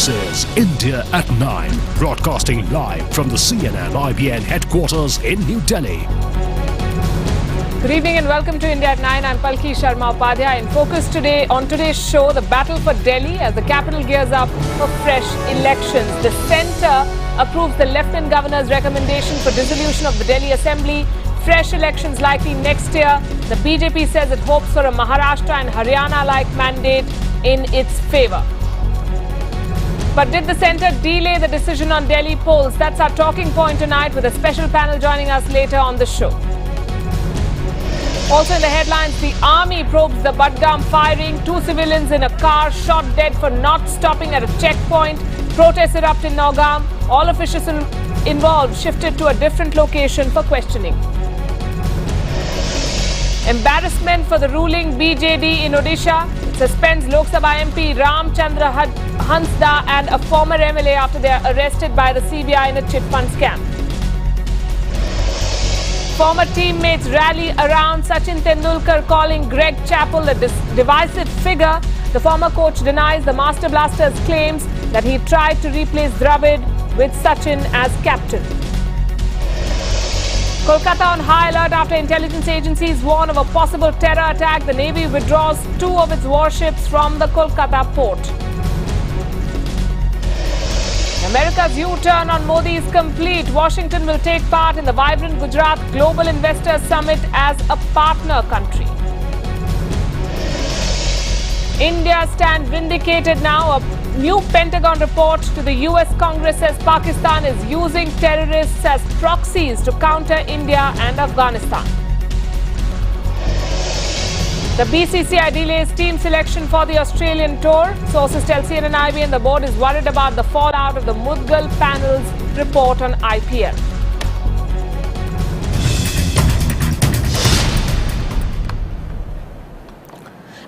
This is India at 9, broadcasting live from the CNN-IBN headquarters in New Delhi. Good evening and welcome to India at 9. I'm Palki Sharma Upadhyay. In focus today, on today's show, the battle for Delhi as the capital gears up for fresh elections. The centre approves the Lieutenant Governor's recommendation for dissolution of the Delhi Assembly. Fresh elections likely next year. The BJP says it hopes for a Maharashtra and Haryana-like mandate in its favour. But did the centre delay the decision on Delhi polls? That's our talking point tonight, with a special panel joining us later on the show. Also in the headlines, the army probes the Budgam firing. 2 civilians in a car shot dead for not stopping at a checkpoint. Protests erupt in Nagaon. All officials involved shifted to a different location for questioning. Embarrassment for the ruling BJD in Odisha. It suspends Lok Sabha MP Ram Chandra Hansda and a former MLA after they are arrested by the CBI in a chit fund scam. Former teammates rally around Sachin Tendulkar, calling Greg Chappell a divisive figure. The former coach denies the Master Blaster's claims that he tried to replace Dravid with Sachin as captain. Kolkata on high alert after intelligence agencies warn of a possible terror attack. The Navy withdraws 2 of its warships from the Kolkata port. America's U-turn on Modi is complete. Washington will take part in the vibrant Gujarat Global Investors Summit as a partner country. India stands vindicated now. A new Pentagon report to the US Congress says Pakistan is using terrorists as proxies to counter India and Afghanistan. The BCCI delays team selection for the Australian tour. Sources tell CNN-IBN the board is worried about the fallout of the Mudgal panel's report on IPL.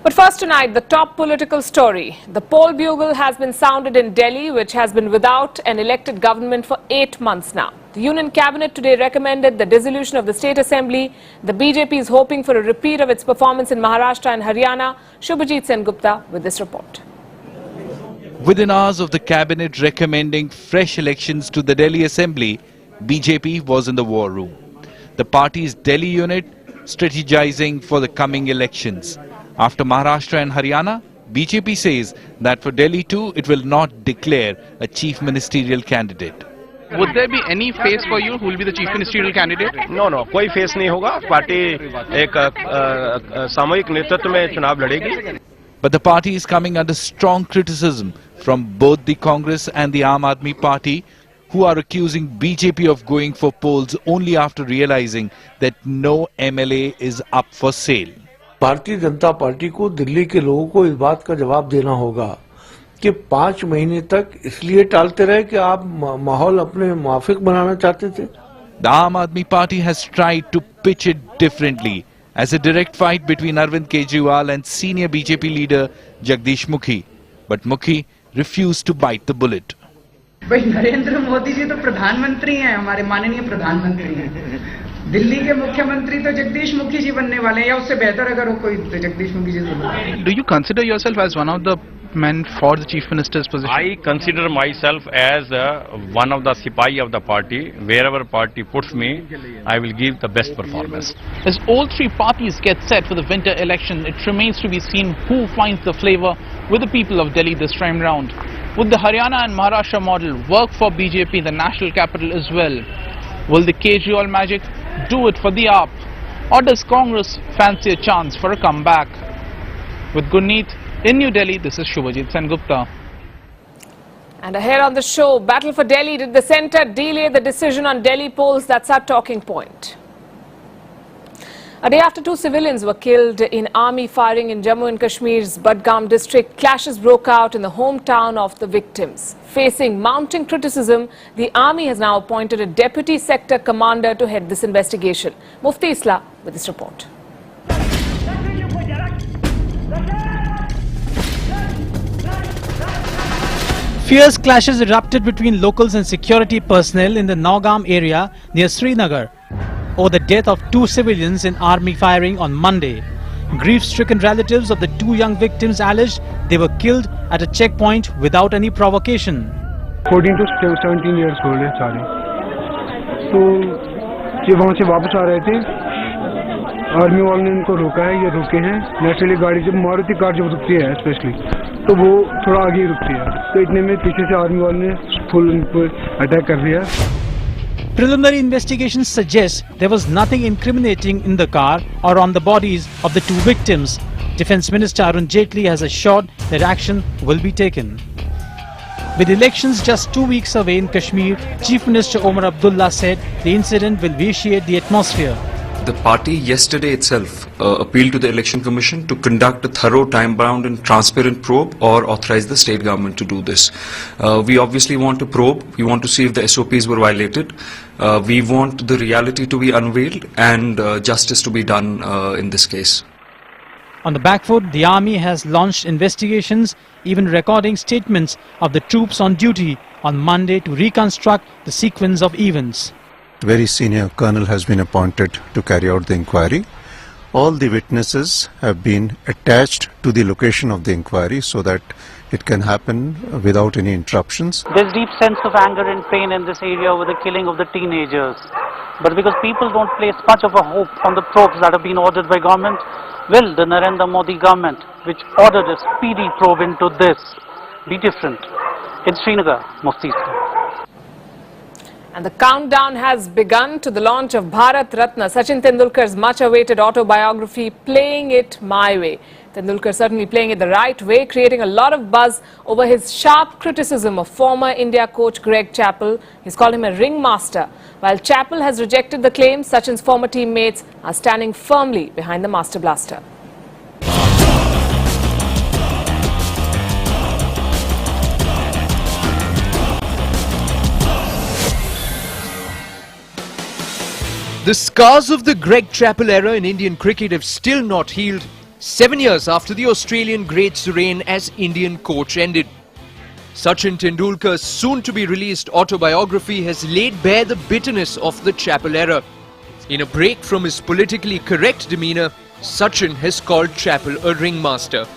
But first tonight, the top political story. The poll bugle has been sounded in Delhi, which has been without an elected government for 8 months now. The Union Cabinet today recommended the dissolution of the State Assembly. The BJP is hoping for a repeat of its performance in Maharashtra and Haryana. Shubhajit Sengupta with this report. Within hours of the Cabinet recommending fresh elections to the Delhi Assembly, BJP was in the war room. The party's Delhi unit strategizing for the coming elections. After Maharashtra and Haryana, BJP says that for Delhi too, it will not declare a chief ministerial candidate. Would there be any face for you who will be the chief ministerial candidate? No, कोई face नहीं होगा. Party एक सामूहिक नेतृत्व में चुनाव लड़ेगी. But the party is coming under strong criticism from both the Congress and the Aam Aadmi Party, who are accusing BJP of going for polls only after realizing that no MLA is up for sale. Bharatiya Janata party को दिल्ली के लोगों को इस बात का जवाब देना होगा कि 5 महीने तक इसलिए टालते रहे कि आप माहौल अपने मुआफिक बनाना चाहते थे. The Aam Aadmi Party has tried to pitch it differently as a direct fight between Arvind Kejriwal and senior BJP leader Jagdish Mukhi. But Mukhi refused to bite the bullet. भाई नरेंद्र मोदी जी तो प्रधानमंत्री हैं, हमारे माननीय प्रधानमंत्री हैं. दिल्ली के मुख्यमंत्री तो जगदीश मुखी जी बनने वाले हैं, या उससे बेहतर अगर हो कोई तो जगदीश मुखी जी बनने. Do you consider yourself as one of the men for the chief minister's position? I consider myself as one of the sipahi of the party. Wherever party puts me, I will give the best performance. As all 3 parties get set for the winter election, it remains to be seen who finds the flavour with the people of Delhi this time round. Would the Haryana and Maharashtra model work for BJP in the national capital as well? Will the Kejriwal magic do it for the AAP? Or does Congress fancy a chance for a comeback? With Gurneet in New Delhi, this is Shubhajit Sengupta. And ahead on the show, battle for Delhi. Did the centre delay the decision on Delhi polls? That's our talking point. A day after 2 civilians were killed in army firing in Jammu and Kashmir's Budgam district, clashes broke out in the hometown of the victims. Facing mounting criticism, the army has now appointed a deputy sector commander to head this investigation. Mufti Isla with this report. Fierce clashes erupted between locals and security personnel in the Nagaon area near Srinagar over the death of 2 civilians in army firing on Monday. Grief-stricken relatives of the two young victims alleged they were killed at a checkpoint without any provocation. 14 to 17 years old है सारे, तो ये वहाँ से वापस आ रहे थे, army वालों ने इनको रोका है, ये रुके हैं। नेचुरली गाड़ी जब मारुति कार जब रुकती है स्पेशली, तो वो थोड़ा आगे ही रुकती है, तो इतने में पीछे से आर्मी वालों ने फुल अटैक कर दिया। Preliminary investigations suggest there was nothing incriminating in the car or on the bodies of the two victims. Defence Minister Arun Jaitley has assured that action will be taken. With elections just 2 weeks away in Kashmir, Chief Minister Omar Abdullah said the incident will vitiate the atmosphere. The party yesterday itself appealed to the Election Commission to conduct a thorough, time-bound and transparent probe or authorize the state government to do this. We obviously want to probe, we want to see if the SOPs were violated, we want the reality to be unveiled and justice to be done in this case. On the back foot, the army has launched investigations, even recording statements of the troops on duty on Monday to reconstruct the sequence of events. Very senior colonel has been appointed to carry out the inquiry. All the witnesses have been attached to the location of the inquiry so that it can happen without any interruptions. There's deep sense of anger and pain in this area over the killing of the teenagers. But because people don't place much of a hope on the probes that have been ordered by government, will the Narendra Modi government, which ordered a speedy probe into this, be different? In Srinagar, Mufti. And the countdown has begun to the launch of Bharat Ratna, Sachin Tendulkar's much-awaited autobiography, Playing It My Way. Tendulkar certainly playing it the right way, creating a lot of buzz over his sharp criticism of former India coach Greg Chappell. He's called him a ringmaster. While Chappell has rejected the claims, Sachin's former teammates are standing firmly behind the Master Blaster. The scars of the Greg Chappell era in Indian cricket have still not healed, 7 years after the Australian great's reign as Indian coach ended. Sachin Tendulkar's soon-to-be-released autobiography has laid bare the bitterness of the Chappell era. In a break from his politically correct demeanour, Sachin has called Chappell a ringmaster.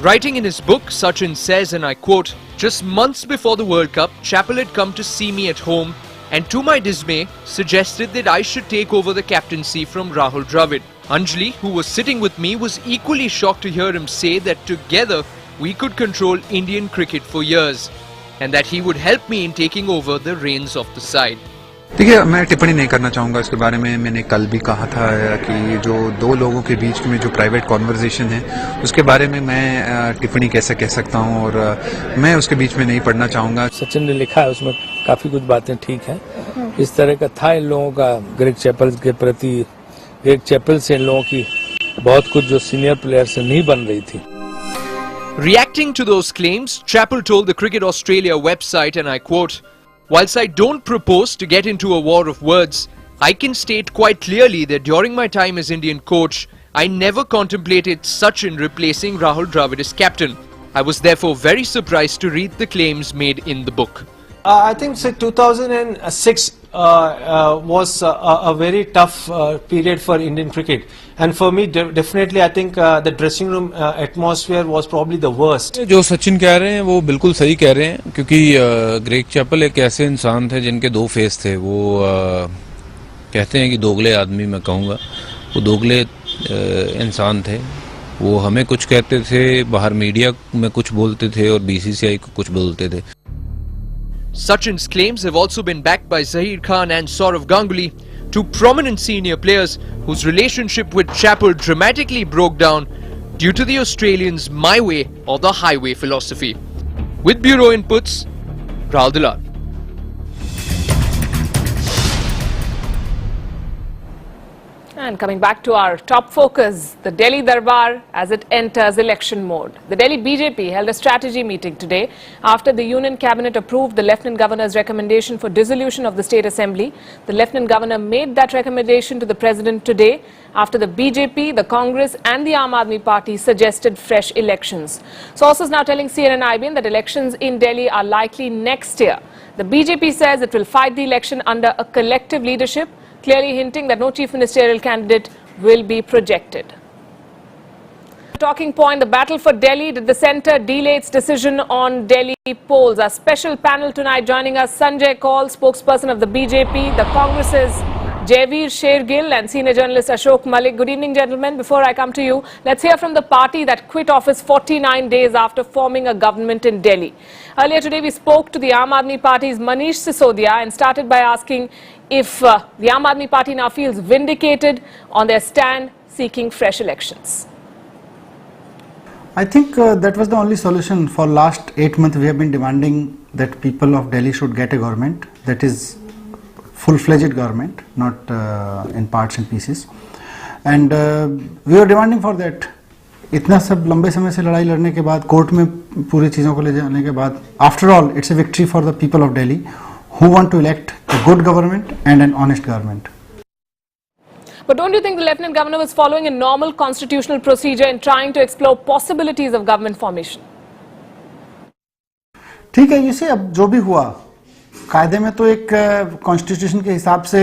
Writing in his book, Sachin says, and I quote, "Just months before the World Cup, Chappell had come to see me at home and to my dismay suggested that I should take over the captaincy from Rahul Dravid. Anjali, who was sitting with me, was equally shocked to hear him say that together we could control Indian cricket for years and that he would help me in taking over the reins of the side." देखिए, मैं टिप्पणी नहीं करना चाहूँगा इसके बारे में। मैंने कल भी कहा था कि जो दो लोगों के बीच में जो प्राइवेट कॉन्वर्सेशन है उसके बारे में मैं टिप्पणी कैसे कह सकता हूँ और मैं उसके बीच में नहीं पढ़ना चाहूँगा। सचिन ने लिखा है उसमें काफी कुछ बातें ठीक हैं। इस तरह का था इन लोगों का ग्रेग चैपल के प्रति, ग्रेग चैपल से इन लोगों की बहुत कुछ जो सीनियर प्लेयर से नहीं बन रही थी। Reacting to those claims, Chappell told the Cricket Australia website, and I quote, "Whilst I don't propose to get into a war of words, I can state quite clearly that during my time as Indian coach, I never contemplated Sachin replacing Rahul Dravid as captain. I was therefore very surprised to read the claims made in the book." I think 2006 was a very tough period for Indian cricket, and for me definitely I think the dressing room atmosphere was probably the worst. जो सचिन कह रहे हैं वो बिल्कुल सही कह रहे हैं, क्योंकि ग्रेग चैपल एक ऐसे इंसान थे जिनके दो फेस थे। वो कहते हैं कि दोगले आदमी, मैं कहूँगा वो दोगले इंसान थे। वो हमें कुछ कहते थे, बाहर मीडिया में कुछ बोलते थे और BCCI को कुछ बोलते थे। Sachin's claims have also been backed by Zaheer Khan and Saurav Ganguly, two prominent senior players whose relationship with Chappell dramatically broke down due to the Australians' my way or the highway philosophy. With bureau inputs, Rahul Dalal. And coming back to our top focus, the Delhi Darbar as it enters election mode. The Delhi BJP held a strategy meeting today after the Union Cabinet approved the Lieutenant Governor's recommendation for dissolution of the State Assembly. The Lieutenant Governor made that recommendation to the President today after the BJP, the Congress and the Aam Aadmi Party suggested fresh elections. Sources now telling CNN-IBN that elections in Delhi are likely next year. The BJP says it will fight the election under a collective leadership, clearly hinting that no chief ministerial candidate will be projected. talking point, the battle for Delhi. Did the centre delay its decision on Delhi polls? Our special panel tonight joining us, Sanjay Kaul, spokesperson of the BJP, the Congress's Jaiveer, Shergill and senior journalist Ashok Malik. Good evening, gentlemen. Before I come to you, let's hear from the party that quit office 49 days after forming a government in Delhi. Earlier today, we spoke to the Aam Aadmi Party's Manish Sisodia and started by asking if the Aam Aadmi Party now feels vindicated on their stand seeking fresh elections. I think that was the only solution. For last 8 months we have been demanding that people of Delhi should get a government that is full-fledged government, not in parts and pieces, and we were demanding for that. इतना सब लंबे समय से लड़ाई लड़ने के बाद, court में पूरी चीज़ों को ले जाने के बाद, after all it's a victory for the people of Delhi who want to elect a good government and an honest government. But don't you think the Lieutenant Governor was following a normal constitutional procedure in trying to explore possibilities of government formation? ठीक है, you see, अब जो भी हुआ कायदे में तो एक कॉन्स्टिट्यूशन के हिसाब से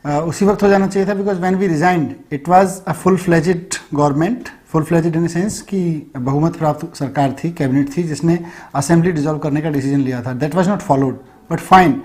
उसी वक्त हो जाना चाहिए था, because when we resigned it was a full fledged government, full fledged in the sense कि बहुमत प्राप्त सरकार थी, कैबिनेट थी, जिसने असेंबली डिसॉल्व करने का डिसीजन लिया था. That was not followed, but fine,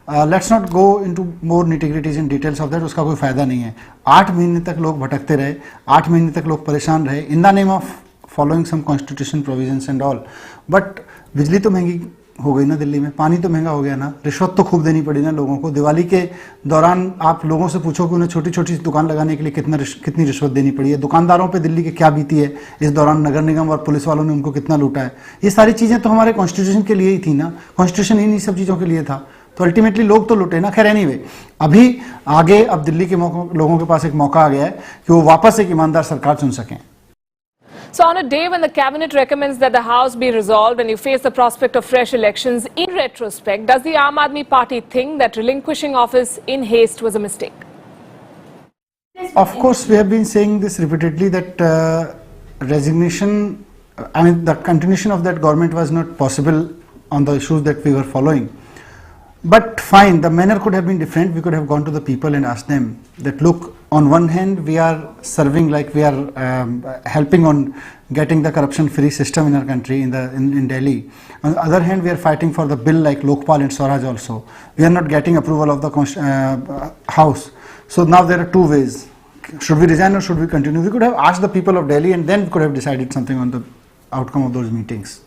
let's not go into more nitty-gritties in details of that. उसका कोई फायदा नहीं है. 8 महीने तक लोग भटकते रहे, 8 महीने तक लोग परेशान रहे in the name of following some constitution provisions and all. But बिजली तो महंगी हो गई ना दिल्ली में, पानी तो महंगा हो गया ना, रिश्वत तो खूब देनी पड़ी ना लोगों को. दिवाली के दौरान आप लोगों से पूछो कि उन्हें छोटी छोटी दुकान लगाने के लिए कितनी रिश्वत देनी पड़ी है. दुकानदारों पे दिल्ली के क्या बीती है इस दौरान, नगर निगम और पुलिस वालों ने उनको कितना लूटा है. ये सारी चीज़ें तो हमारे कॉन्स्टिट्यूशन के लिए ही थी ना, कॉन्स्टिट्यूशन इन सब चीज़ों के लिए था. तो अल्टीमेटली लोग तो लुटे ना. खैर एनीवे, अभी आगे अब दिल्ली के लोगों के पास एक मौका आ गया है कि वो वापस एक ईमानदार सरकार चुन सकें. So on a day when the cabinet recommends that the House be resolved and you face the prospect of fresh elections, in retrospect, does the Aam Aadmi Party think that relinquishing office in haste was a mistake? Of course, we have been saying this repeatedly that resignation, I mean the continuation of that government was not possible on the issues that we were following. But fine, the manner could have been different. We could have gone to the people and asked them that, look, on one hand we are serving, like we are helping on getting the corruption-free system in our country, in Delhi. On the other hand, we are fighting for the bill like Lokpal and Swaraj also. We are not getting approval of the House. So now there are two ways. Should we resign or should we continue? We could have asked the people of Delhi and then we could have decided something on the outcome of those meetings.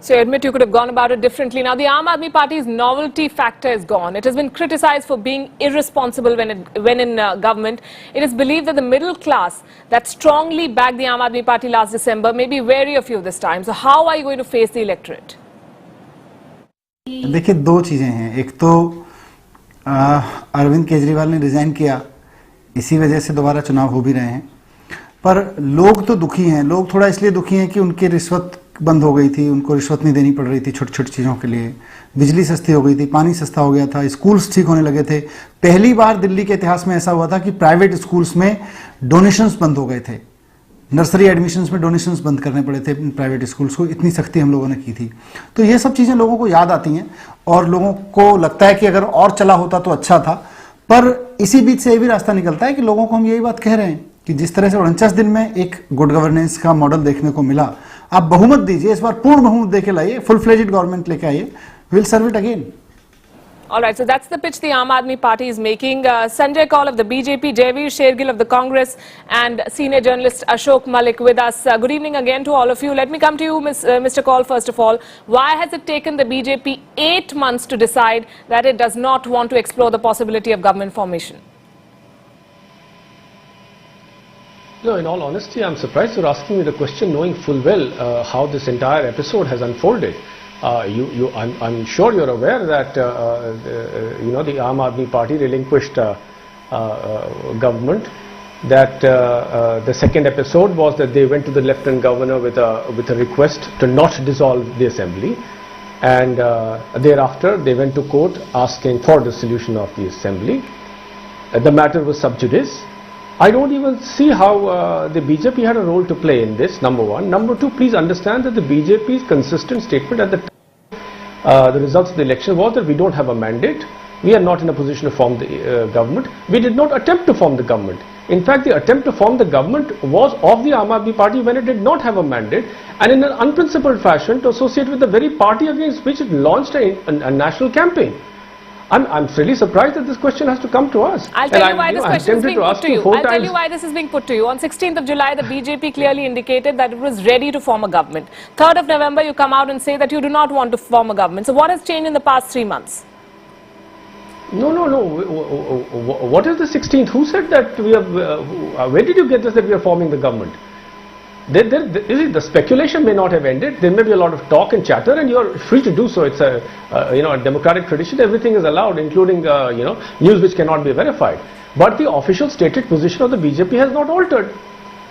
So you admit you could have gone about it differently. Now the Aam Aadmi Party's novelty factor is gone. It has been criticized for being irresponsible when in government. It is believed that the middle class that strongly backed the Aam Aadmi Party last December may be wary of you this time. So how are you going to face the electorate? देखिए, दो चीज़ें हैं. एक तो अरविंद केजरीवाल ने resign किया, इसी वजह से दोबारा चुनाव हो भी रहे हैं. पर लोग तो दुखी हैं. लोग थोड़ा इसलिए दुखी हैं कि उनकी रिश्वत बंद हो गई थी, उनको रिश्वत नहीं देनी पड़ रही थी छोटी छोटी चीज़ों के लिए. बिजली सस्ती हो गई थी, पानी सस्ता हो गया था, स्कूल्स ठीक होने लगे थे. पहली बार दिल्ली के इतिहास में ऐसा हुआ था कि प्राइवेट स्कूल्स में डोनेशंस बंद हो गए थे. नर्सरी एडमिशन्स में डोनेशंस बंद करने पड़े थे प्राइवेट स्कूल्स को. इतनी सख्ती हम लोगों ने की थी. तो ये सब चीज़ें लोगों को याद आती हैं और लोगों को लगता है कि अगर और चला होता तो अच्छा था. पर इसी बीच से ये भी रास्ता निकलता है कि लोगों को हम यही बात कह रहे हैं कि जिस तरह से 49 दिन में एक गुड गवर्नेंस का मॉडल देखने को मिला, आप बहुमत दीजिए, इस बार पूर्ण बहुमत देके लाइए, फुल फ्लेजेड गवर्नमेंट लेके आइए, will serve it again. All right, so that's the pitch the Aam Aadmi Party is making. Sanjay Kaul of the BJP, Jaiveer, Shergill of the Congress and senior journalist Ashok Malik with us. Good evening again to all of you. Let me come to you, Mr. Kaul, first of all. Why has it taken the BJP 8 months to decide that it does not want to explore the possibility of government formation? No, in all honesty, I'm surprised you're asking me the question knowing full well how this entire episode has unfolded. I'm sure you're aware that the Aam Aadmi Party relinquished government. That the second episode was that they went to the Lieutenant Governor with a request to not dissolve the assembly, and thereafter they went to court asking for the dissolution of the assembly. The matter was sub judice. I don't even see how the BJP had a role to play in this, number one. Number two, please understand that the BJP's consistent statement at the time the results of the election was that we don't have a mandate. We are not in a position to form the government. We did not attempt to form the government. In fact, the attempt to form the government was of the Aam Aadmi Party when it did not have a mandate, and in an unprincipled fashion to associate with the very party against which it launched a national campaign. I'm really surprised that this question has to come to us. I'll tell you why this question is being put to you. I'll tell you why this is being put to you. On 16th of July, the BJP clearly indicated that it was ready to form a government. 3rd of November, you come out and say that you do not want to form a government. So what has changed in the past 3 months? No. What is the 16th? Who said that we have? Where did you get this that we are forming the government? The speculation may not have ended. There may be a lot of talk and chatter, and you are free to do so. It's a a democratic tradition. Everything is allowed, including news which cannot be verified. But the official stated position of the BJP has not altered.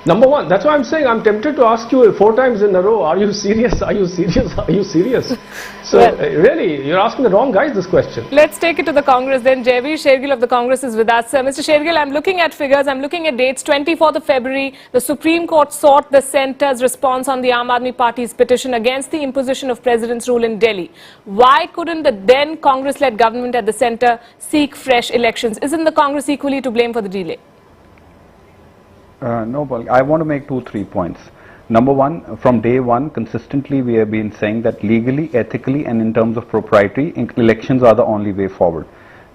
Number one, that's why I'm saying I'm tempted to ask you 4 times in a row, are you serious? Are you serious? Are you serious? So really, you're asking the wrong guys this question. Let's take it to the Congress then. Jaiveer Shergill of the Congress is with us. Mr. Shergill, I'm looking at figures, I'm looking at dates. 24th of February, the Supreme Court sought the centre's response on the Aam Aadmi Party's petition against the imposition of President's rule in Delhi. Why couldn't the then Congress-led government at the centre seek fresh elections? Isn't the Congress equally to blame for the delay? No, but I want to make 2-3 points. Number one, from day one, consistently we have been saying that legally, ethically, and in terms of propriety, elections are the only way forward.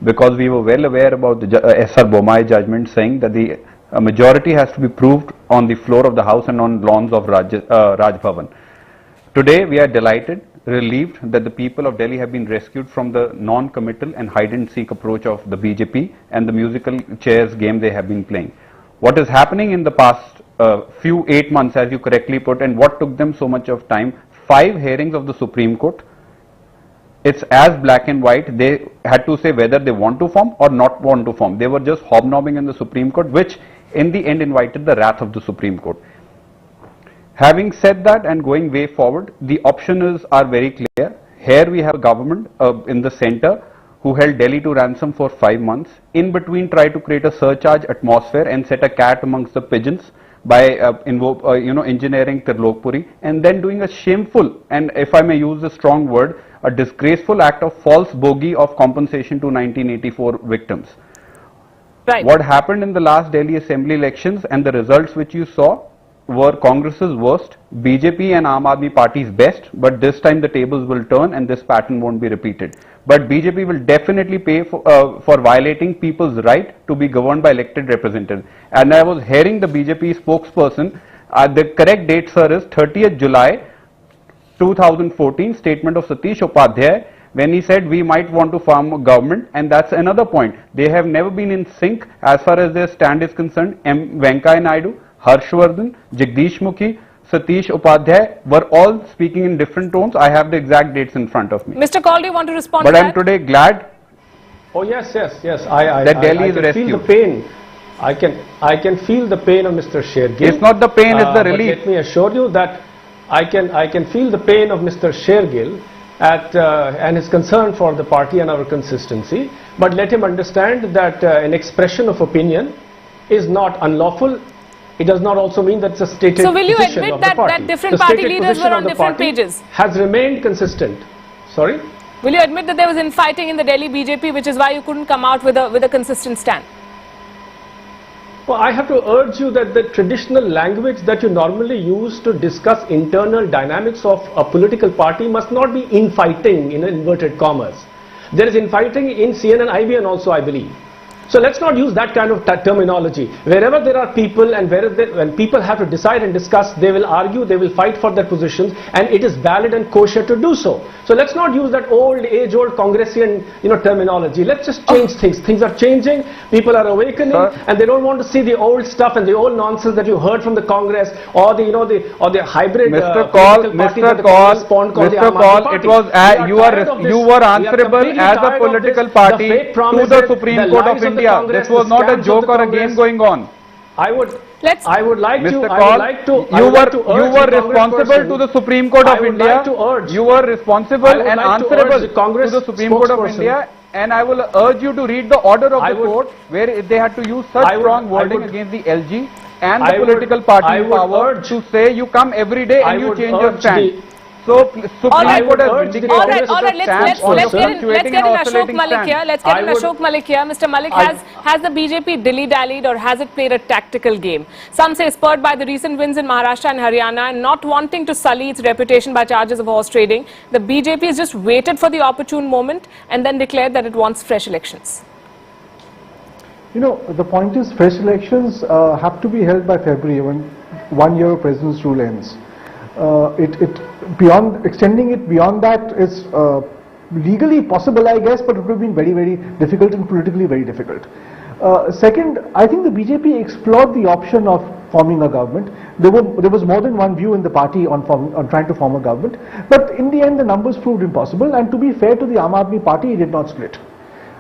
Because we were well aware about the S.R. Bomai judgment saying that the majority has to be proved on the floor of the House and on lawns of Raj Bhavan. Today, we are delighted, relieved that the people of Delhi have been rescued from the non-committal and hide-and-seek approach of the BJP and the musical chairs game they have been playing. What is happening in the past few 8 months, as you correctly put, and what took them so much of time, 5 hearings of the Supreme Court, it's as black and white. They had to say whether they want to form or not want to form. They were just hobnobbing in the Supreme Court, which in the end invited the wrath of the Supreme Court. Having said that and going way forward, the options are very clear. Here we have a government in the center who held Delhi to ransom for 5 months, in between tried to create a surcharge atmosphere and set a cat amongst the pigeons by engineering Trilokpuri, and then doing a shameful, and if I may use a strong word, a disgraceful act of false bogey of compensation to 1984 victims. Right. What happened in the last Delhi Assembly elections and the results which you saw were Congress's worst, BJP and Aam Aadmi Party's best, but this time the tables will turn and this pattern won't be repeated. But BJP will definitely pay for violating people's right to be governed by elected representatives. And I was hearing the BJP spokesperson, the correct date, sir, is 30th July 2014, statement of Satish Upadhyay, when he said we might want to form a government, and that's another point. They have never been in sync as far as their stand is concerned. M. Venkaiah Naidu, Harshvardhan, Jagdish Mukhi, Satish Upadhyay were all speaking in different tones. I have the exact dates in front of me. Mr. Kaul, do you want to respond to that? But I'm today glad. Oh yes. That Delhi is rescued. Feel the pain. I can feel the pain of Mr. Shergill. It's not the pain, it's the relief. Let me assure you that I can feel the pain of Mr. Shergill and his concern for the party and our consistency. But let him understand that an expression of opinion is not unlawful. It does not also mean that it's a stated So will you position admit of the that, party. that different party leaders were on different pages? Has remained consistent. Sorry? Will you admit that there was infighting in the Delhi BJP, which is why you couldn't come out with a consistent stand? Well, I have to urge you that the traditional language that you normally use to discuss internal dynamics of a political party must not be infighting in inverted commas. There is infighting in CNN-IBN also, I believe. So let's not use that kind of terminology. Wherever there are people and when people have to decide and discuss, they will argue, they will fight for their positions, and it is valid and kosher to do so. So let's not use that age-old Congressian terminology. Let's just change things. Things are changing, people are awakening, and they don't want to see the old stuff and the old nonsense that you heard from the Congress or the hybrid Mr. Kaul, it was you were answerable as a political party to the Supreme Court of India. This was not a joke or a game going on. I would like Mr. to you were responsible to the Supreme Court of India. You were responsible and answerable to the Supreme Court of India. And I will urge you to read the order of the court where they had to use such strong wording against the LG and the political party power to say you come every day and you change your stand. So Supreme Court has let's get in Ashok Malik here. Let's get in Ashok Malik here. Mr. Malik, has the BJP dilly-dallied or has it played a tactical game? Some say spurred by the recent wins in Maharashtra and Haryana and not wanting to sully its reputation by charges of horse trading, the BJP has just waited for the opportune moment and then declared that it wants fresh elections. You know, the point is fresh elections have to be held by February when 1 year of President's rule ends. Extending it beyond that is legally possible, I guess, but it would have been very, very difficult and politically very difficult. Second, I think the BJP explored the option of forming a government. There was more than one view in the party on trying to form a government, but in the end the numbers proved impossible, and to be fair to the Aam Aadmi Party, it did not split.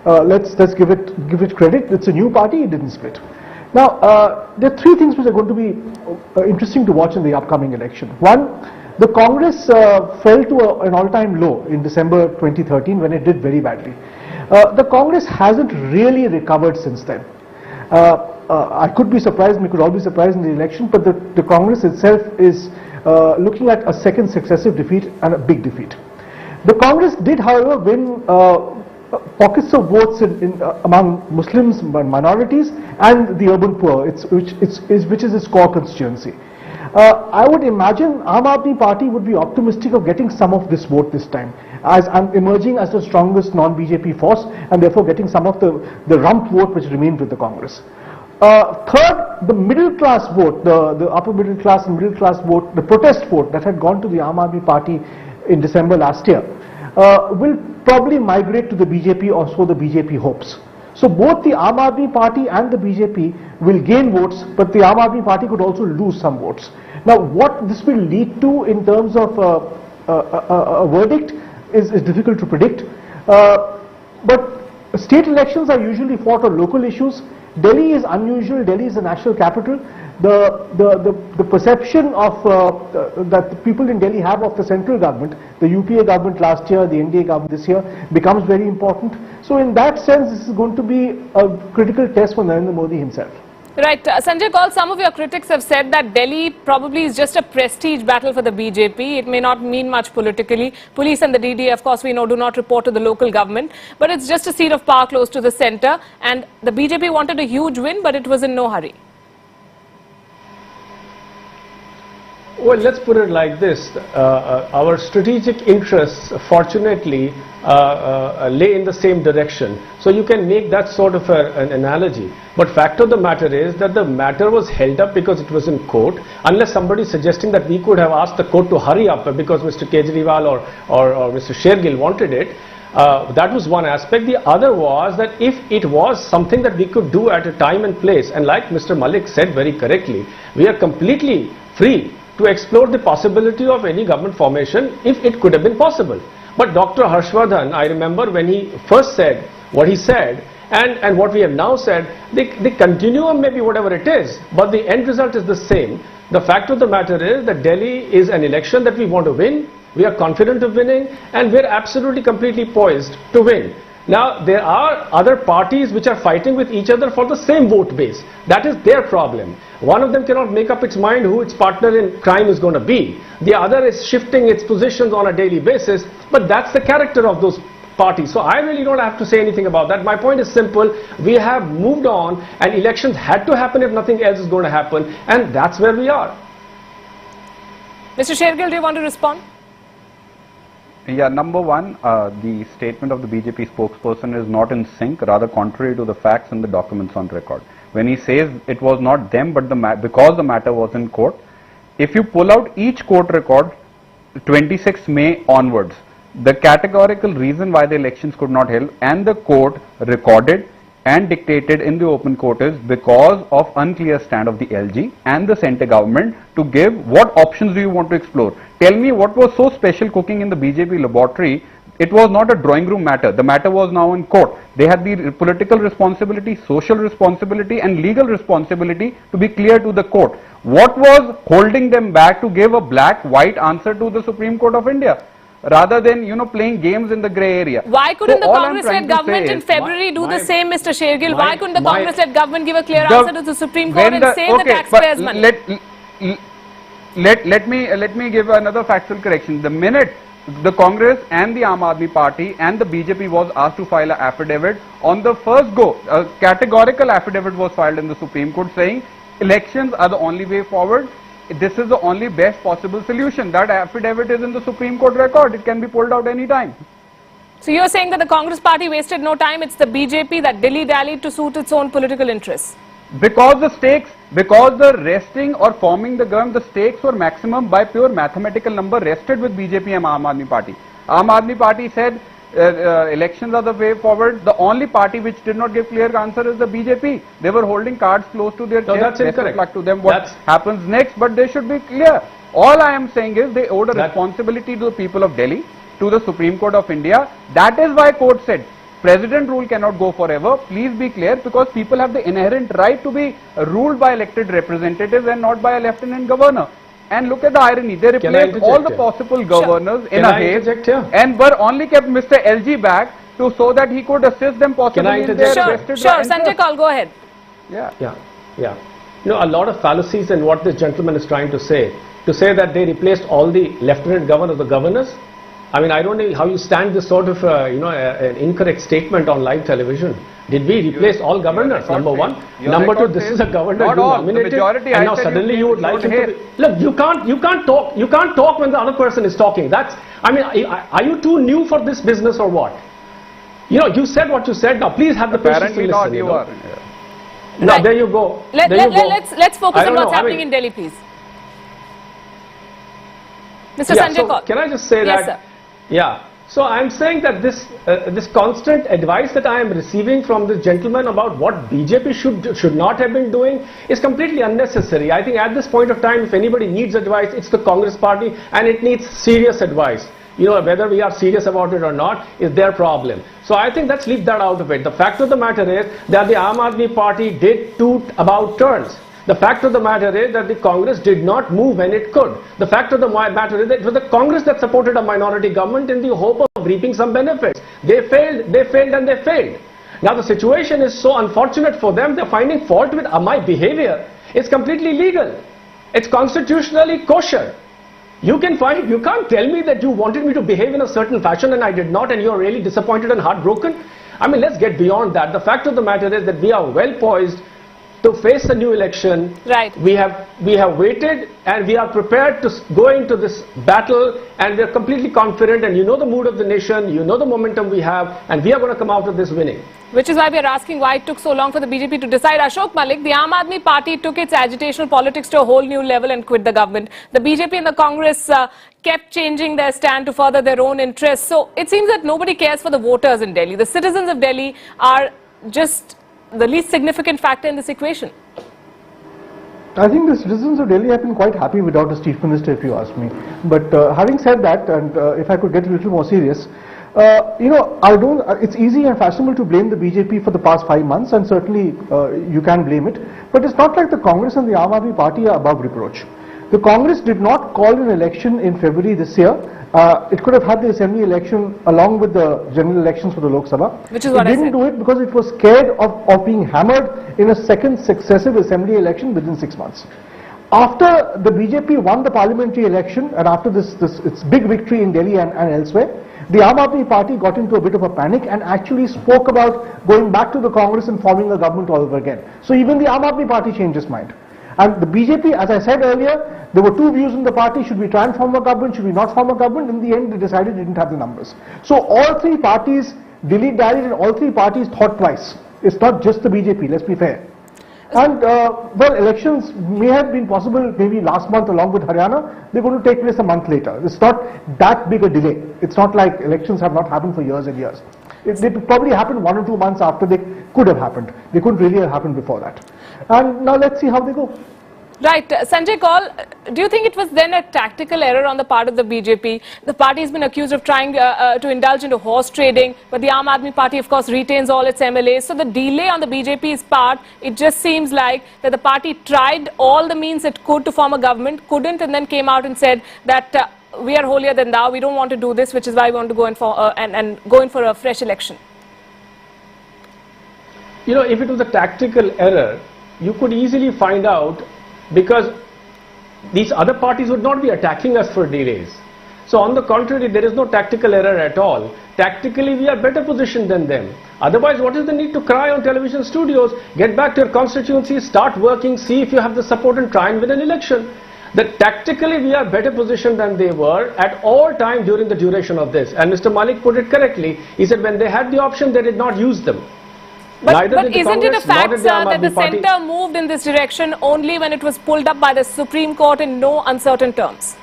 Let's give it credit. It's a new party, it didn't split. Now, there are three things which are going to be interesting to watch in the upcoming election. One, the Congress fell to an all-time low in December 2013 when it did very badly. The Congress hasn't really recovered since then. I could be surprised, we could all be surprised in the election, but the Congress itself is looking at a second successive defeat and a big defeat. The Congress did, however, win pockets of votes among Muslims and minorities and the urban poor, which is its core constituency. I would imagine Aam Aadmi Party would be optimistic of getting some of this vote this time, as emerging as the strongest non-BJP force, and therefore getting some of the rump vote which remained with the Congress. Third, the middle class vote, the upper middle class and middle class vote, the protest vote that had gone to the Aam Aadmi Party in December last year, will probably migrate to the BJP, or so the BJP hopes. So both the Aam Aadmi Party and the BJP will gain votes, but the Aam Aadmi Party could also lose some votes. Now, what this will lead to in terms of a verdict is difficult to predict. But state elections are usually fought on local issues. Delhi is unusual. Delhi is the national capital. The perception of that the people in Delhi have of the central government, the UPA government last year, the NDA government this year, becomes very important. So in that sense, this is going to be a critical test for Narendra Modi himself. Right. Sanjay Kaul, some of your critics have said that Delhi probably is just a prestige battle for the BJP. It may not mean much politically. Police and the DDA, of course, we know, do not report to the local government. But it's just a seat of power close to the centre. And the BJP wanted a huge win, but it was in no hurry. Well, let's put it like this. Our strategic interests, fortunately, lay in the same direction. So you can make that sort of an analogy. But fact of the matter is that the matter was held up because it was in court, unless somebody is suggesting that we could have asked the court to hurry up because Mr. Kejriwal or Mr. Shergill wanted it. That was one aspect. The other was that if it was something that we could do at a time and place, and like Mr. Malik said very correctly, we are completely free to explore the possibility of any government formation if it could have been possible. But Dr. Harshvardhan, I remember when he first said what he said and what we have now said, the continuum may be whatever it is, but the end result is the same. The fact of the matter is that Delhi is an election that we want to win, we are confident of winning, and we are absolutely completely poised to win. Now, there are other parties which are fighting with each other for the same vote base. That is their problem. One of them cannot make up its mind who its partner in crime is going to be. The other is shifting its positions on a daily basis, but that's the character of those parties. So I really don't have to say anything about that. My point is simple. We have moved on, and elections had to happen if nothing else is going to happen, and that's where we are. Mr. Shergill, do you want to respond? Yeah, number one, the statement of the BJP spokesperson is not in sync, rather contrary to the facts and the documents on record. When he says it was not them, but because the matter was in court, if you pull out each court record, 26 May onwards, the categorical reason why the elections could not held and the court recorded and dictated in the open court is because of unclear stand of the LG and the centre government to give what options do you want to explore. Tell me what was so special cooking in the BJP laboratory. It was not a drawing room matter. The matter was now in court. They had the political responsibility, social responsibility and legal responsibility to be clear to the court. What was holding them back to give a black-white answer to the Supreme Court of India? Rather than, playing games in the grey area. Why couldn't the Congress-led government in February do the same, Mr. Shergill? Why couldn't the Congress-led government give a clear answer to the Supreme Court and save the taxpayers' money? let me give another factual correction. The minute the Congress and the Aam Aadmi Party and the BJP was asked to file an affidavit, on the first go, a categorical affidavit was filed in the Supreme Court saying elections are the only way forward. This is the only best possible solution. That affidavit is in the Supreme Court record. It can be pulled out any time. So you're saying that the Congress party wasted no time, it's the BJP that dilly-dallied to suit its own political interests? Because the resting or forming the government, the stakes were maximum by pure mathematical number rested with BJP and Aam Aadmi Party. Aam Aadmi Party said elections are the way forward. The only party which did not give clear answer is the BJP. They were holding cards close to their chest. That's incorrect. Luck to them what happens next, but they should be clear. All I am saying is they owed a responsibility to the people of Delhi, to the Supreme Court of India. That is why court said President rule cannot go forever. Please be clear, because people have the inherent right to be ruled by elected representatives and not by a lieutenant governor. And look at the irony, they replaced all the possible governors in a haste and were only kept Mr. LG back so that he could assist them possibly in their vested Sure, Sanjay Kaul, go ahead. Yeah. You know, a lot of fallacies in what this gentleman is trying to say that they replaced all the lieutenant governors, the governors. I mean, I don't know how you stand this sort of, an incorrect statement on live television. Did we replace all governors? Number one. Number two, this is a governor you nominated, and now suddenly you would like him to be... Look, you can't talk when the other person is talking. That's, I mean, are you too new for this business or what? You know, you said what you said. Now, please have the patience to listen. You are. Now, there you go. Let's focus on what's happening in Delhi, please. Mr. Sanjay Kaul. Can I just say that? Sir. Yeah. So I'm saying that this constant advice that I am receiving from this gentleman about what BJP should not have been doing is completely unnecessary. I think at this point of time, if anybody needs advice, it's the Congress party, and it needs serious advice. You know, whether we are serious about it or not is their problem. So I think let's leave that out of it. The fact of the matter is that the Aam Aadmi Party did two about turns. The fact of the matter is that the Congress did not move when it could. The fact of the matter is that it was the Congress that supported a minority government in the hope of reaping some benefits. They failed, and they failed. Now the situation is so unfortunate for them, they're finding fault with my behavior. It's completely legal. It's constitutionally kosher. You can't tell me that you wanted me to behave in a certain fashion and I did not, and you're really disappointed and heartbroken. I mean, let's get beyond that. The fact of the matter is that we are well poised to face the new election. Right. We have waited and we are prepared to go into this battle, and we are completely confident, and you know the mood of the nation, you know the momentum we have, and we are going to come out of this winning. Which is why we are asking why it took so long for the BJP to decide. Ashok Malik, the Aam Aadmi Party took its agitational politics to a whole new level and quit the government. The BJP and the Congress kept changing their stand to further their own interests. So it seems that nobody cares for the voters in Delhi. The citizens of Delhi are just the least significant factor in this equation. I think the citizens of Delhi have been quite happy without a chief minister, if you ask me. But having said that, and if I could get a little more serious, it's easy and fashionable to blame the BJP for the past 5 months, and certainly you can blame it. But it's not like the Congress and the Aam Aadmi Party are above reproach. The Congress did not call an election in February this year. It could have had the assembly election along with the general elections for the Lok Sabha. Which is what it didn't do it because it was scared of being hammered in a second successive assembly election within 6 months. After the BJP won the parliamentary election, and after its big victory in Delhi and elsewhere, the Aam Aadmi Party got into a bit of a panic and actually spoke about going back to the Congress and forming a government all over again. So even the Aam Aadmi Party changed its mind. And the BJP, as I said earlier, there were two views in the party: should we try and form a government, should we not form a government? In the end, they decided they didn't have the numbers. So all three parties dilly-dallied, and all three parties thought twice. It's not just the BJP, let's be fair. And elections may have been possible maybe last month along with Haryana. They're going to take place a month later. It's not that big a delay. It's not like elections have not happened for years and years. They probably happened 1 or 2 months after they could have happened. They couldn't really have happened before that. And now let's see how they go. Right. Sanjay Kaul, do you think it was then a tactical error on the part of the BJP? The party has been accused of trying to indulge into horse trading, but the Aam Aadmi Party, of course, retains all its MLAs. So the delay on the BJP's part, it just seems like that the party tried all the means it could to form a government, couldn't, and then came out and said that we are holier than thou, we don't want to do this, which is why we want to go in for and go in for a fresh election. You know, if it was a tactical error, you could easily find out, because these other parties would not be attacking us for delays. So on the contrary, there is no tactical error at all. Tactically, we are better positioned than them. Otherwise, what is the need to cry on television studios? Get back to your constituency, start working, see if you have the support and try and win an election. That tactically we are better positioned than they were at all time during the duration of this. And Mr. Malik put it correctly. He said when they had the option, they did not use them. But isn't it a fact, sir, that the centre moved in this direction only when it was pulled up by the Supreme Court in no uncertain terms?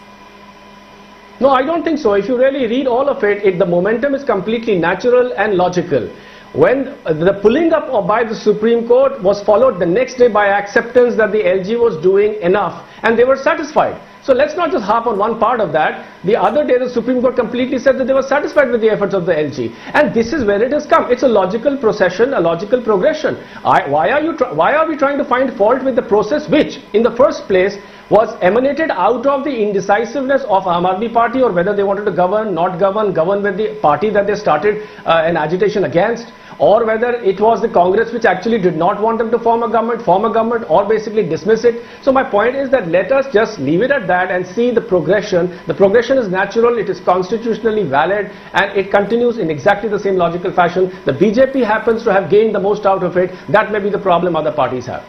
No, I don't think so. If you really read all of it, the momentum is completely natural and logical. When the pulling up by the Supreme Court was followed the next day by acceptance that the LG was doing enough and they were satisfied. So let's not just harp on one part of that. The other day the Supreme Court completely said that they were satisfied with the efforts of the LG. And this is where it has come. It's a logical procession, a logical progression. Why are we trying to find fault with the process which in the first place was emanated out of the indecisiveness of Aam Aadmi Party, or whether they wanted to govern, not govern, govern with the party that they started an agitation against, or whether it was the Congress which actually did not want them to form a government, or basically dismiss it. So my point is that let us just leave it at that and see the progression. The progression is natural, it is constitutionally valid, and it continues in exactly the same logical fashion. The BJP happens to have gained the most out of it. That may be the problem other parties have.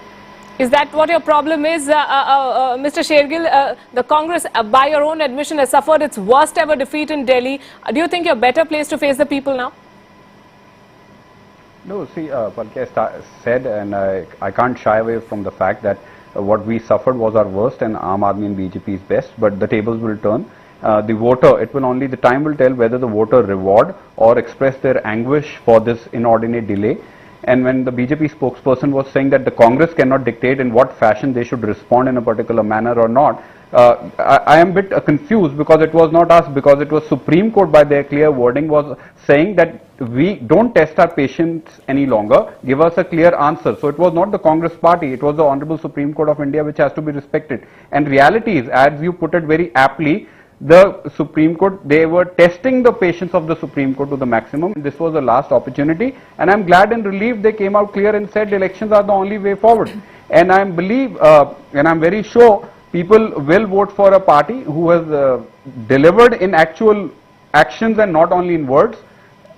Is that what your problem is, Mr. Shergill? The Congress, by your own admission, has suffered its worst ever defeat in Delhi. Do you think you're better placed to face the people now? No, see, Palki, I said, and I can't shy away from the fact that what we suffered was our worst and Aam Aadmi and BJP's best, but the tables will turn. The voter, the time will tell whether the voter reward or express their anguish for this inordinate delay. And when the BJP spokesperson was saying that the Congress cannot dictate in what fashion they should respond in a particular manner or not, I am a bit confused, because it was not us, because it was Supreme Court by their clear wording was saying that we don't test our patience any longer, give us a clear answer. So it was not the Congress party, it was the Honorable Supreme Court of India which has to be respected. And reality is, as you put it very aptly, the Supreme Court, they were testing the patience of the Supreme Court to the maximum. This was the last opportunity, and I'm glad and relieved they came out clear and said elections are the only way forward. And I believe, and I'm very sure, people will vote for a party who has delivered in actual actions and not only in words.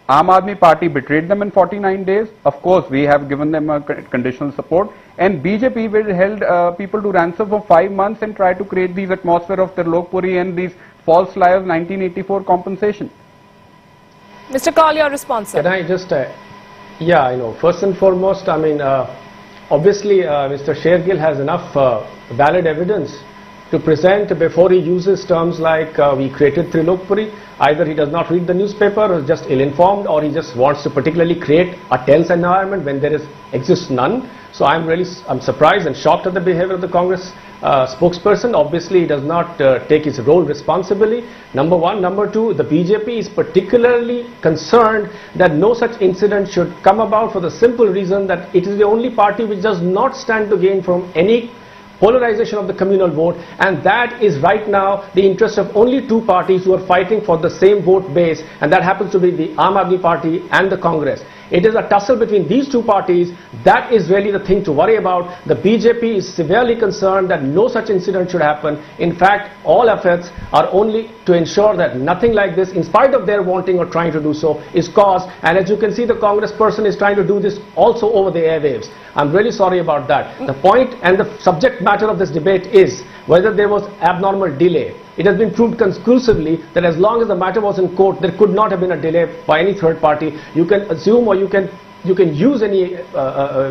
Aam Aadmi Party betrayed them in 49 days. Of course, we have given them a conditional support. And BJP will held people to ransom for 5 months and try to create these atmosphere of Tirlokpuri and these false liars 1984 compensation. Mr. Kaul, your response, sir. Can I just, yeah, I know. First and foremost, I mean, obviously, Mr. Shergill has enough valid evidence to present before he uses terms like we created Tirlokpuri. Either he does not read the newspaper, or is just ill-informed, or he just wants to particularly create a tense environment when there exists none. So I'm surprised and shocked at the behavior of the Congress spokesperson. Obviously, he does not take his role responsibly. Number one. Number two, the BJP is particularly concerned that no such incident should come about, for the simple reason that it is the only party which does not stand to gain from any polarization of the communal vote, and that is right now the interest of only two parties who are fighting for the same vote base, and that happens to be the Aam Aadmi Party and the Congress. It is a tussle between these two parties. That is really the thing to worry about. The BJP is severely concerned that no such incident should happen. In fact, all efforts are only to ensure that nothing like this, in spite of their wanting or trying to do so, is caused. And as you can see, the Congress person is trying to do this also over the airwaves. I'm really sorry about that. The point and the subject matter of this debate is whether there was abnormal delay. It has been proved conclusively that as long as the matter was in court, there could not have been a delay by any third party. You can assume, or you can use any,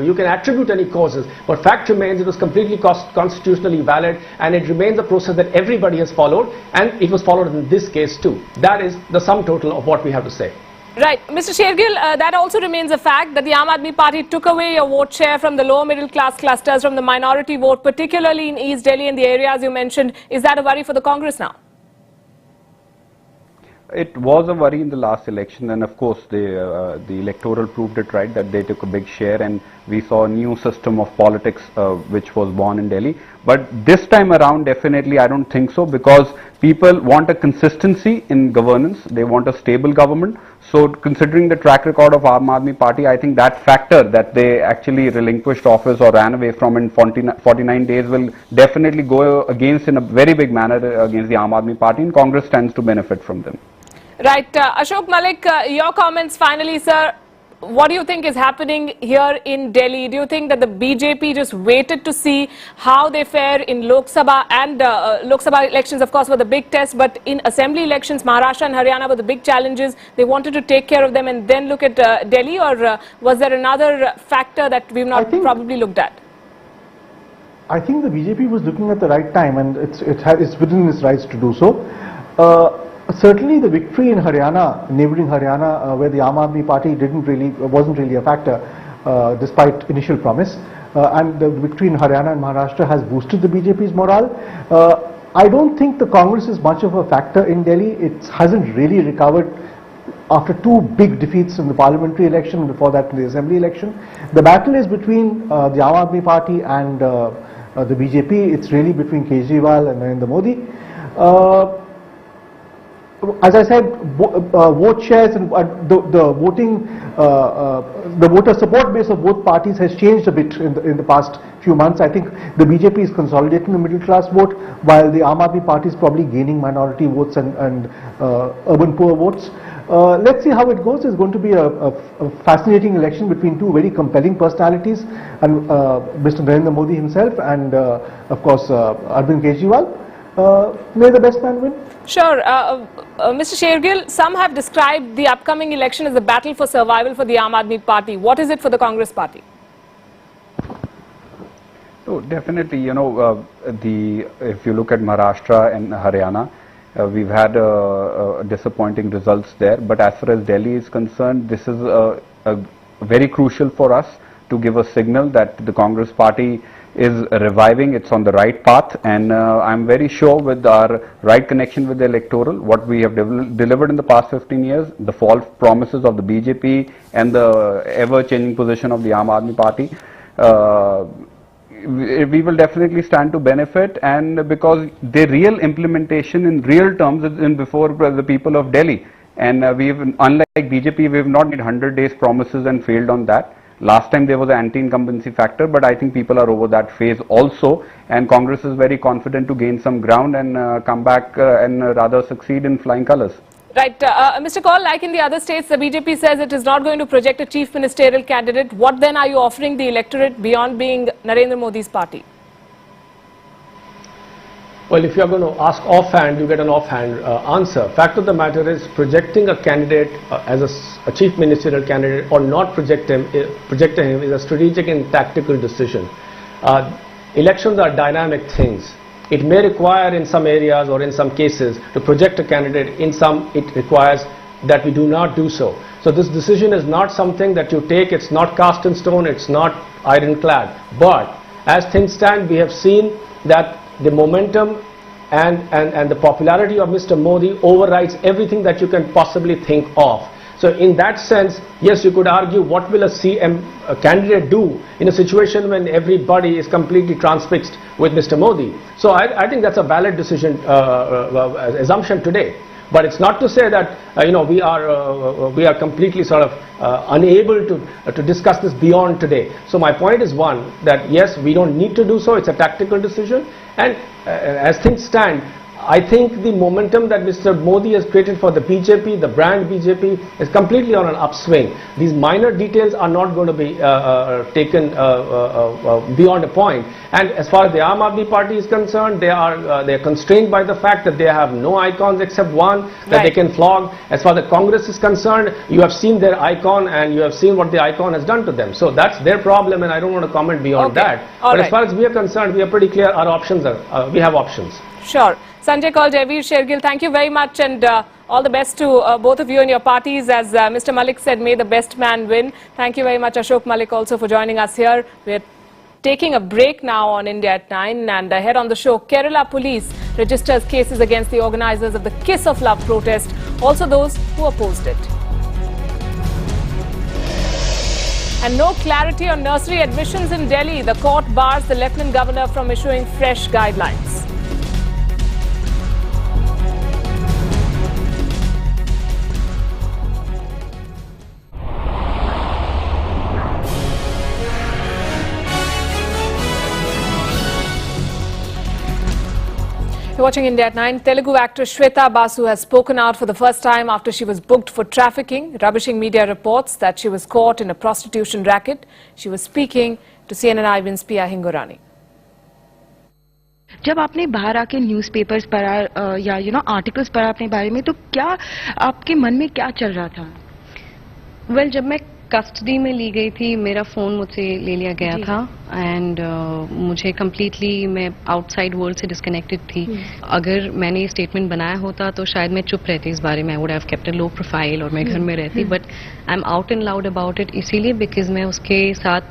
you can attribute any causes, but fact remains it was completely constitutionally valid, and it remains a process that everybody has followed, and it was followed in this case too. That is the sum total of what we have to say. Right. Mr. Shergill, that also remains a fact that the Aam Aadmi Party took away your vote share from the lower middle class clusters, from the minority vote, particularly in East Delhi and the areas you mentioned. Is that a worry for the Congress now? It was a worry in the last election, and of course the electoral proved it right that they took a big share, and we saw a new system of politics which was born in Delhi. But this time around, definitely I don't think so, because people want a consistency in governance. They want a stable government. So considering the track record of Aam Aadmi Party, I think that factor that they actually relinquished office or ran away from in 49 days will definitely go against in a very big manner against the Aam Aadmi Party, and Congress stands to benefit from them. Right. Ashok Malik, your comments finally, sir. What do you think is happening here in Delhi? Do you think that the BJP just waited to see how they fare in Lok Sabha, and Lok Sabha elections, of course, were the big test, but in assembly elections, Maharashtra and Haryana were the big challenges. They wanted to take care of them and then look at Delhi, or was there another factor that we've not probably looked at? I think the BJP was looking at the right time, and it's within its rights to do so. Certainly, the victory in Haryana, neighbouring Haryana, where the Aam Aadmi Party wasn't really a factor, despite initial promise, and the victory in Haryana and Maharashtra has boosted the BJP's morale. I don't think the Congress is much of a factor in Delhi. It hasn't really recovered after two big defeats in the parliamentary election and before that in the assembly election. The battle is between the Aam Aadmi Party and the BJP. It's really between Kejriwal and Narendra Modi. As I said, vote shares and the voter support base of both parties has changed a bit in the past few months. I think the BJP is consolidating the middle class vote, while the Aam Aadmi Party is probably gaining minority votes and urban poor votes. Let's see how it goes. It's going to be a fascinating election between two very compelling personalities, and Mr. Narendra Modi himself and of course Arvind Kejriwal. May the best man win. Sure. Mr. Shergill, some have described the upcoming election as a battle for survival for the Aam Aadmi Party. What is it for the Congress Party? Oh, definitely, you know, if you look at Maharashtra and Haryana, we've had disappointing results there. But as far as Delhi is concerned, this is very crucial for us to give a signal that the Congress Party is reviving, it's on the right path, and I'm very sure with our right connection with the electoral, what we have delivered in the past 15 years, the false promises of the BJP and the ever-changing position of the Aam Aadmi Party, we will definitely stand to benefit, and because the real implementation in real terms is in before the people of Delhi, and unlike BJP, we have not made 100 days promises and failed on that. Last time there was an anti-incumbency factor, but I think people are over that phase also, and Congress is very confident to gain some ground and come back and rather succeed in flying colours. Right. Mr. Kaul, like in the other states, the BJP says it is not going to project a chief ministerial candidate. What then are you offering the electorate beyond being Narendra Modi's party? Well, if you are going to ask offhand, you get an offhand answer. Fact of the matter is, projecting a candidate as a chief ministerial candidate or not projecting him is a strategic and tactical decision. Elections are dynamic things. It may require in some areas or in some cases to project a candidate. In some, it requires that we do not do so. So this decision is not something that you take. It's not cast in stone. It's not ironclad. But as things stand, we have seen that the momentum and the popularity of Mr. Modi overrides everything that you can possibly think of. So in that sense, yes, you could argue what will a CM candidate do in a situation when everybody is completely transfixed with Mr. Modi. So I think that's a valid decision, assumption today. But it's not to say that we are completely sort of unable to discuss this beyond today. So my point is one, that yes, we don't need to do so. It's a tactical decision, and as things stand, I think the momentum that Mr. Modi has created for the BJP, the brand BJP, is completely on an upswing. These minor details are not going to be taken beyond a point. And as far as the Aam Aadmi Party is concerned, they are constrained by the fact that they have no icons except one that they can flog. As far as the Congress is concerned, you have seen their icon and you have seen what the icon has done to them. So that's their problem, and I don't want to comment beyond that. But as far as we are concerned, we are pretty clear. Our options are, we have options. Sure. Sanjay Kaul, Jaiveer, Shergill, thank you very much, and all the best to both of you and your parties. As Mr. Malik said, may the best man win. Thank you very much, Ashok Malik, also for joining us here. We're taking a break now on India at 9, and ahead on the show, Kerala police registers cases against the organizers of the Kiss of Love protest, also those who opposed it. And no clarity on nursery admissions in Delhi. The court bars the Lieutenant Governor from issuing fresh guidelines. You're watching India at 9. Telugu actress Shweta Basu has spoken out for the first time after she was booked for trafficking, rubbishing media reports that she was caught in a prostitution racket. She was speaking to CNN-IBN's Pia Hingorani. जब आपने बाहर आके newspapers पढ़ा या articles पढ़ा अपने बारे में, तो क्या आपके मन में क्या चल रहा था? वेल, जब मैं कस्टडी में ली गई थी, मेरा फ़ोन मुझसे ले लिया गया था एंड मुझे कम्प्लीटली मैं आउटसाइड वर्ल्ड से डिस्कनेक्टेड थी. अगर मैंने ये स्टेटमेंट बनाया होता तो शायद मैं चुप रहती इस बारे में. I would have kept a low profile और मैं घर में रहती. But I am out and loud about it, इसीलिए बिकॉज मैं उसके साथ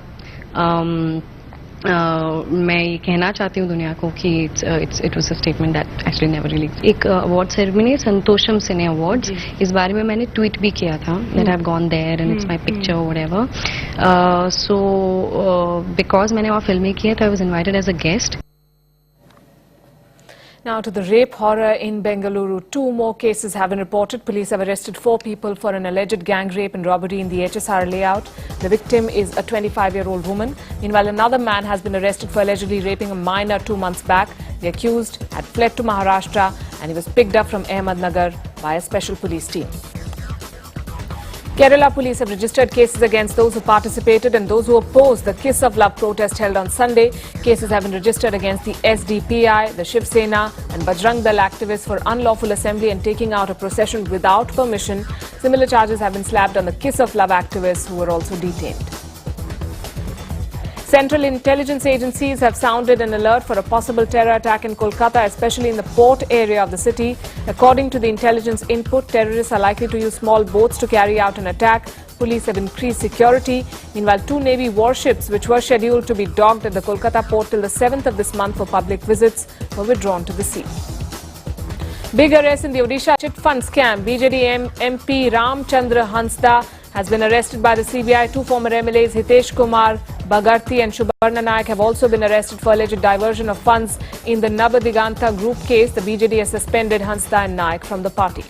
मैं ये कहना चाहती हूँ दुनिया को कि it was a statement that actually never really. एक award ceremony, Santosham cine awards, इस बारे में मैंने ट्वीट भी किया था that I have gone there and it's my picture whatever. So because मैंने वहाँ फिल्में की है तो I was invited as a guest. Now to the rape horror in Bengaluru. 2 more cases have been reported. Police have arrested 4 people for an alleged gang rape and robbery in the HSR layout. The victim is a 25-year-old woman. Meanwhile, another man has been arrested for allegedly raping a minor 2 months back. The accused had fled to Maharashtra and he was picked up from Ahmednagar by a special police team. Kerala police have registered cases against those who participated and those who opposed the Kiss of Love protest held on Sunday. Cases have been registered against the SDPI, the Shiv Sena and Bajrang Dal activists for unlawful assembly and taking out a procession without permission. Similar charges have been slapped on the Kiss of Love activists who were also detained. Central intelligence agencies have sounded an alert for a possible terror attack in Kolkata, especially in the port area of the city. According to the intelligence input, terrorists are likely to use small boats to carry out an attack. Police have increased security. Meanwhile, 2 Navy warships, which were scheduled to be docked at the Kolkata port till the 7th of this month for public visits, were withdrawn to the sea. Big arrest in the Odisha chit fund scam. BJD MP Ramchandra Hansda has been arrested by the CBI. 2 former MLAs Hitesh Kumar Bagarti and Shubharna Nayak have also been arrested for alleged diversion of funds in the Navadiganta group case. The BJD has suspended Hansda and Nayak from the party.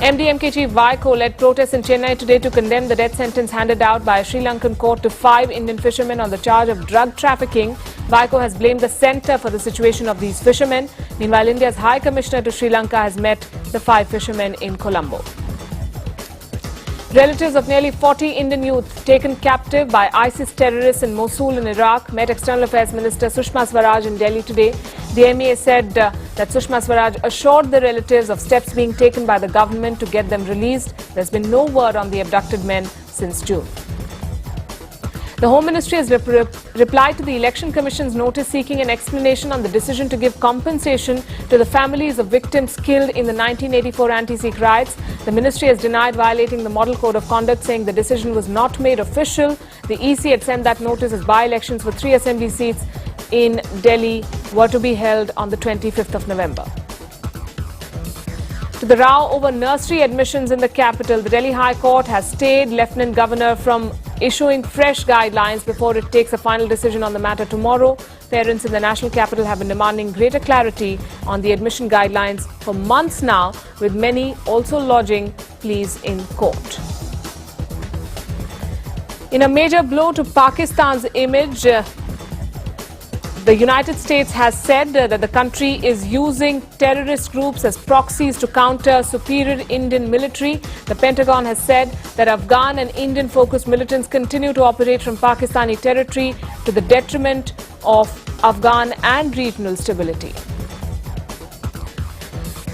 MDMK chief Vaiko led protests in Chennai today to condemn the death sentence handed out by a Sri Lankan court to 5 Indian fishermen on the charge of drug trafficking. Vaiko has blamed the centre for the situation of these fishermen. Meanwhile, India's High Commissioner to Sri Lanka has met the 5 fishermen in Colombo. Relatives of nearly 40 Indian youth taken captive by ISIS terrorists in Mosul in Iraq met External Affairs Minister Sushma Swaraj in Delhi today. The MEA said that Sushma Swaraj assured the relatives of steps being taken by the government to get them released. There's been no word on the abducted men since June. The Home Ministry has replied to the Election Commission's notice seeking an explanation on the decision to give compensation to the families of victims killed in the 1984 anti-Sikh riots. The Ministry has denied violating the Model Code of Conduct, saying the decision was not made official. The EC had sent that notice as by-elections for 3 assembly seats in Delhi were to be held on the 25th of November. To the row over nursery admissions in the capital, the Delhi High Court has stayed Lieutenant Governor from issuing fresh guidelines before it takes a final decision on the matter tomorrow. Parents in the national capital have been demanding greater clarity on the admission guidelines for months now, with many also lodging pleas in court. In a major blow to Pakistan's image, the United States has said that the country is using terrorist groups as proxies to counter superior Indian military. The Pentagon has said that Afghan and Indian-focused militants continue to operate from Pakistani territory to the detriment of Afghan and regional stability.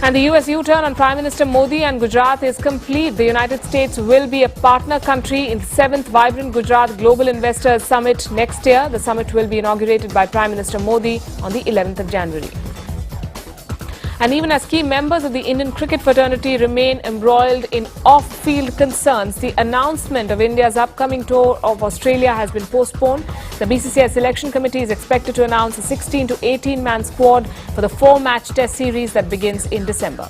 And the US U-turn on Prime Minister Modi and Gujarat is complete. The United States will be a partner country in the 7th Vibrant Gujarat Global Investors Summit next year. The summit will be inaugurated by Prime Minister Modi on the 11th of January. And even as key members of the Indian cricket fraternity remain embroiled in off-field concerns, the announcement of India's upcoming tour of Australia has been postponed. The BCCI selection committee is expected to announce a 16 to 18-man squad for the 4-match test series that begins in December.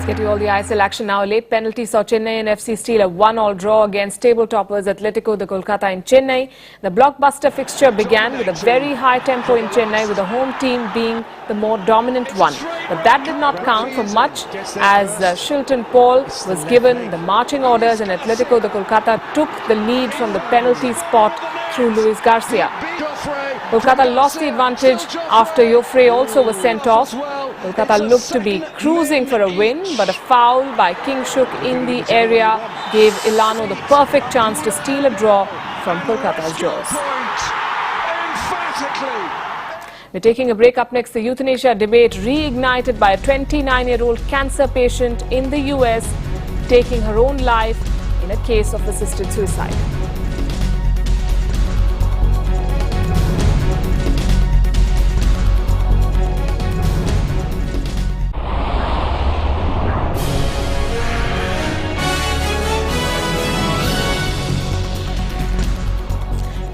Get you all the ISL action now. A late penalty saw Chennai and FC steal a 1-1 draw against table toppers Atletico de Kolkata in Chennai. The blockbuster fixture began with a very high tempo in Chennai, with the home team being the more dominant one. But that did not count for much, as Shilton Paul was given the marching orders and Atletico de Kolkata took the lead from the penalty spot through Luis Garcia. Kolkata lost the advantage after Joffre also was sent off. Kolkata looked to be cruising for a win, but a foul by Kingshuk in the area gave Ilano the perfect chance to steal a draw from Kolkata's jaws. We're taking a break. Up next, the euthanasia debate reignited by a 29-year-old cancer patient in the US taking her own life in a case of assisted suicide.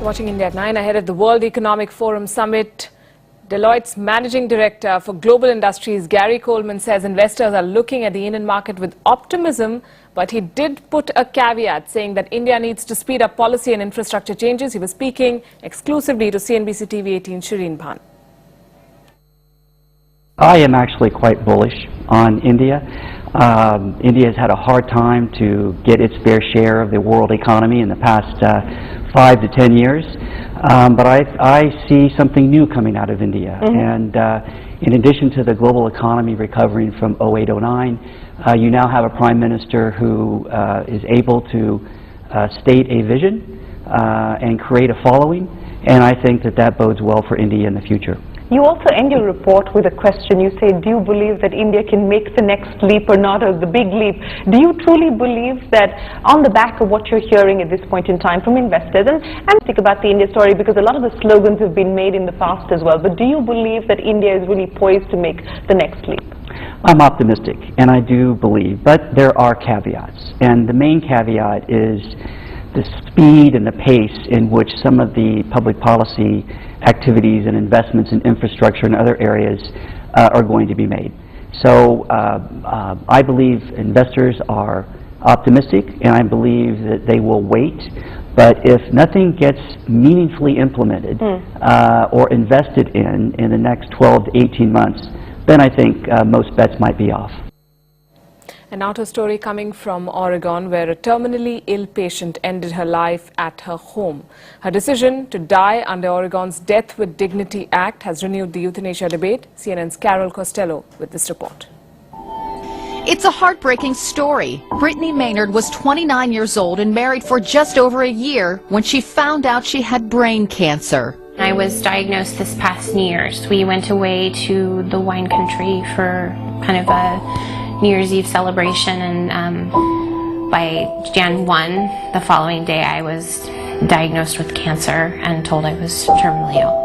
Watching India at 9 ahead of the World Economic Forum Summit. Deloitte's Managing Director for Global Industries, Gary Coleman, says investors are looking at the Indian market with optimism, but he did put a caveat saying that India needs to speed up policy and infrastructure changes. He was speaking exclusively to CNBC TV 18 Shireen Bhan. I am actually quite bullish on India. India has had a hard time to get its fair share of the world economy in the past 5 to 10 years, but I see something new coming out of India. And in addition to the global economy recovering from 08-09, you now have a prime minister who is able to state a vision and create a following, and I think that that bodes well for India in the future. You also end your report with a question. You say, do you believe that India can make the next leap or not, or the big leap? Do you truly believe that on the back of what you're hearing at this point in time from investors, and think about the India story, because a lot of the slogans have been made in the past as well, but do you believe that India is really poised to make the next leap? I'm optimistic, and I do believe, but there are caveats. And the main caveat is the speed and the pace in which some of the public policy activities and investments in infrastructure and other areas are going to be made. So I believe investors are optimistic, and I believe that they will wait. But if nothing gets meaningfully implemented or invested in the next 12 to 18 months, then I think most bets might be off. And now to a story coming from Oregon, where a terminally ill patient ended her life at her home. Her decision to die under Oregon's Death with Dignity Act has renewed the euthanasia debate. CNN's Carol Costello with this report. It's a heartbreaking story. Brittany Maynard was 29 years old and married for just over a year when she found out she had brain cancer. I was diagnosed this past New Year's. We went away to the wine country for kind of a New Year's Eve celebration, and by Jan 1, the following day, I was diagnosed with cancer and told I was terminally ill.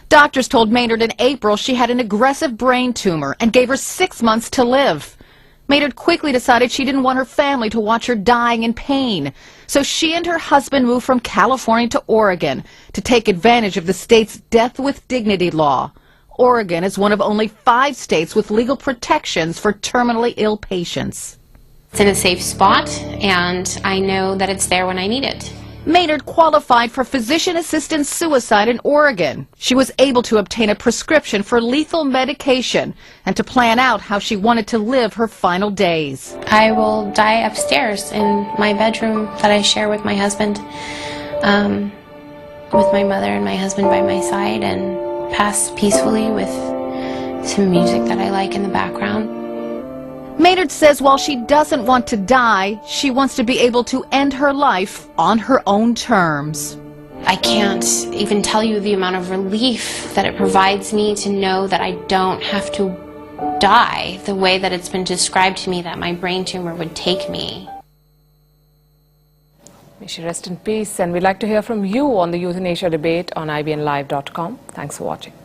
Doctors told Maynard in April she had an aggressive brain tumor and gave her 6 months to live. Maynard quickly decided she didn't want her family to watch her dying in pain, so she and her husband moved from California to Oregon to take advantage of the state's Death with Dignity law. Oregon is one of only 5 states with legal protections for terminally ill patients. It's in a safe spot, and I know that it's there when I need it. Maynard qualified for physician-assisted suicide in Oregon. She was able to obtain a prescription for lethal medication and to plan out how she wanted to live her final days. I will die upstairs in my bedroom that I share with my husband, with my mother and my husband by my side, and pass peacefully with some music that I like in the background. Maynard says while she doesn't want to die, she wants to be able to end her life on her own terms. I can't even tell you the amount of relief that it provides me to know that I don't have to die the way that it's been described to me that my brain tumor would take me. May she rest in peace, and we'd like to hear from you on the euthanasia debate on IBNlive.com. Thanks for watching.